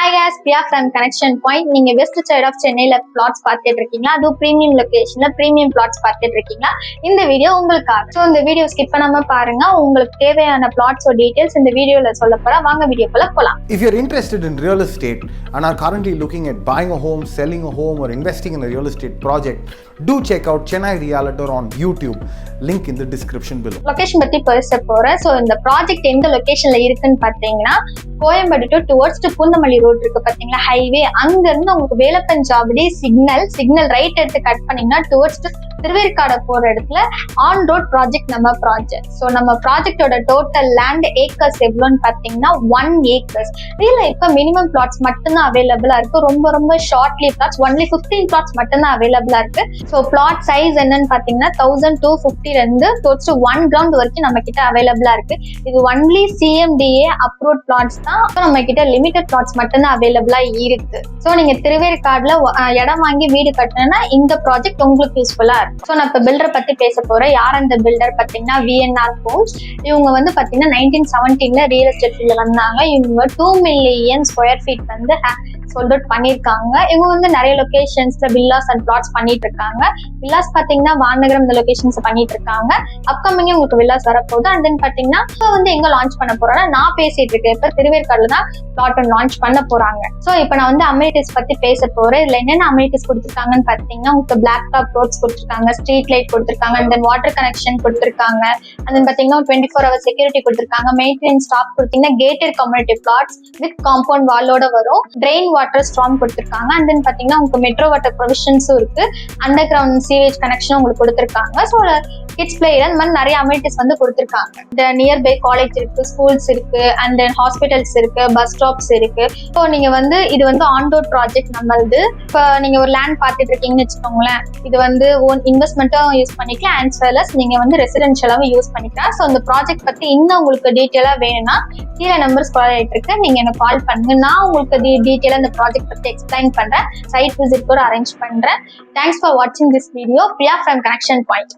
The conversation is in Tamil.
Hi guys, Priya from Connection Point. நீங்க வெஸ்ட் சைடு ஆஃப் சென்னையில பிளாட்ஸ் பார்த்துட்டு இருக்கீங்களா? அது பிரீமியம் லொகேஷன்ல பிரீமியம் பிளாட்ஸ் பார்த்துட்டு இருக்கீங்களா? இந்த வீடியோ உங்களுக்காக. ஸோ இந்த வீடியோ ஸ்கிப் பண்ணாம பாருங்க. உங்களுக்கு தேவையான பிளாட்ஸோ டீடைல்ஸ் இந்த வீடியோல சொல்ல போறேன். வாங்க வீடியோக்குள்ள போலாம். If you're interested in real estate and are currently looking at buying a home, selling a home or investing in a real estate project, do check out Chennai Realtor on YouTube. Link in the description below. Location பத்தி பேச போறேன். ஸோ இந்த ப்ராஜெக்ட் எந்த லொகேஷன்ல இருக்குன்னு பாத்தீங்கன்னா கோயம்பேடு டுவர்ட்ஸ் பூந்தமல்லி ரோட் இருக்கு பாத்தீங்களா, ஹைவே. அங்க இருந்து உங்களுக்கு வேலப்பஞ்சாவடி சிக்னல் ரைட் எடுத்து கட் பண்ணீங்கன்னா டுவர்ட்ஸ் திருவேற்காடு போற இடத்துல ஆன் ரோட் ப்ராஜெக்ட் நம்ம ப்ராஜெக்ட். ஸோ நம்ம ப்ராஜெக்டோட டோட்டல் லேண்ட் ஏக்கர்ஸ் எவ்வளோன்னு பாத்தீங்கன்னா 1 acres. இதுல இப்ப மினிமம் பிளாட்ஸ் மட்டும்தான் அவைலபிளா இருக்கு. ரொம்ப ஷார்ட்லி பிளாட்ஸ் ஒன்லி 15 பிளாட்ஸ் மட்டும்தான் அவைலபிளா இருக்கு. ஸோ பிளாட் சைஸ் என்னன்னு பாத்தீங்கன்னா 1250 இருந்து டுவர்ட்ஸ் 1 கிரவுண்ட் வரைக்கும் நம்ம கிட்ட அவைலபிளா இருக்கு. இது ஒன்லி CMDA அப்ரூவ்ட் பிளாட்ஸ் தான். நம்ம கிட்ட லிமிடெட் பிளாட்ஸ் மட்டும்தான் அவைலபிளா இருக்கு. ஸோ நீங்க திருவேற்காடுல இடம் வாங்கி வீடு கட்டணும்னா இந்த ப்ராஜெக்ட் உங்களுக்கு யூஸ்ஃபுல்லா இருக்கு. ஸோ நான் இப்ப பில்டர் பத்தி பேச போறேன். யார் அந்த பில்டர் பாத்தீங்கன்னா VNR Homes. இவங்க வந்து பாத்தீங்கன்னா 1917 ரியல் எஸ்டேட் ஃபீல்ட்ல வந்தாங்க. இவங்க 2 million square feet வந்து சோல்ட் அவுட் பண்ணிருக்காங்க. இவங்க வந்து நிறைய லொகேஷன்ஸ்ல வில்லாஸ் அண்ட் பிளாட்ஸ் பண்ணிட்டு இருக்காங்க. வில்லாஸ் பாத்தீங்கன்னா வானகரம் இந்த லொகேஷன்ஸ் பண்ணிட்டு இருக்காங்க. அப்கமிங் உங்களுக்கு வில்லாஸ் வரப்போகுது. அண்ட் தென் பாத்தீங்கன்னா இப்போ வந்து எங்க லான்ச் பண்ண போறோம்னா நான் பேசிட்டு இருக்கேன் இப்ப திருவேற்காடுல தான் பிளாட் லான்ச் பண்ண போறாங்க. ஸோ இப்போ நான் வந்து அமெனிட்டிஸ் பத்தி பேச போறேன். இதுல என்னென்ன அமெனிட்டிஸ் கொடுத்துருக்காங்கன்னு பாத்தீங்கன்னா உங்களுக்கு பிளாக் டாப் ரோட்ஸ் கொடுத்துருக்காங்க, ஸ்ட்ரீட் லைட் கொடுத்துருக்காங்க, அண்ட் தென் வாட்டர் கனெக்ஷன் கொடுத்துருக்காங்க, அண்ட் தென் பாத்தீங்கன்னா 24 hour செக்யூரிட்டி கொடுத்துருக்காங்க. மெயின்டெனன்ஸ் ஸ்டாப் கொடுத்தீங்கன்னா gated community flats with compound வாலோட வரும். ட்ரெயின் வாட்டர் ஸ்ட்ராங் கொடுத்துருக்காங்க. அண்ட் தென் பாத்தீங்கன்னா உங்களுக்கு மெட்ரோ வாட்டர் ப்ரொவிஷன்ஸும் இருக்கு. அண்டர் கிரவுண்ட் சீவேஜ் கனெக்ஷன் உங்களுக்கு கொடுத்துருக்காங்க. ஸோ கிட்ஸ் பிளே அந்த மாதிரி நிறைய அமெனிட்டிஸ் வந்து கொடுத்துருக்காங்க. இந்த நியர்பை காலேஜ் இருக்கு, ஸ்கூல்ஸ் இருக்கு, அண்ட் தென் ஹாஸ்பிட்டல்ஸ் இருக்கு, பஸ் ஸ்டாப்ஸ் இருக்கு. ஸோ நீங்க வந்து இது வந்து ஆன் ரோட் ப்ராஜெக்ட் நம்மளது. இப்போ நீங்க ஒரு லேண்ட் பார்த்துட்டு இருக்கீங்கன்னு வச்சுக்கோங்களேன், இது வந்து ஓன் இன்வெஸ்ட்மெண்ட்டும் யூஸ் பண்ணிக்கலாம் அண்ட் வெல் அஸ் நீங்க வந்து ரெசிடென்ஷியலாவும் யூஸ் பண்ணிக்கலாம். ஸோ இந்த ப்ராஜெக்ட் பத்தி இன்னும் உங்களுக்கு டீட்டெயிலா வேணும்னா கீழே நம்பர்ஸ் கால் ஆயிட்டு இருக்கு, நீங்க எனக்கு கால் பண்ணுங்க. நான் உங்களுக்கு டீட்டெயிலா இந்த ப்ராஜெக்ட் பத்தி எக்ஸ்பிளைன் பண்றேன், சைட் விசிட் கூட அரேஞ்ச் பண்றேன். தேங்க்ஸ் ஃபார் வாட்சிங் this video. Priya from connection point.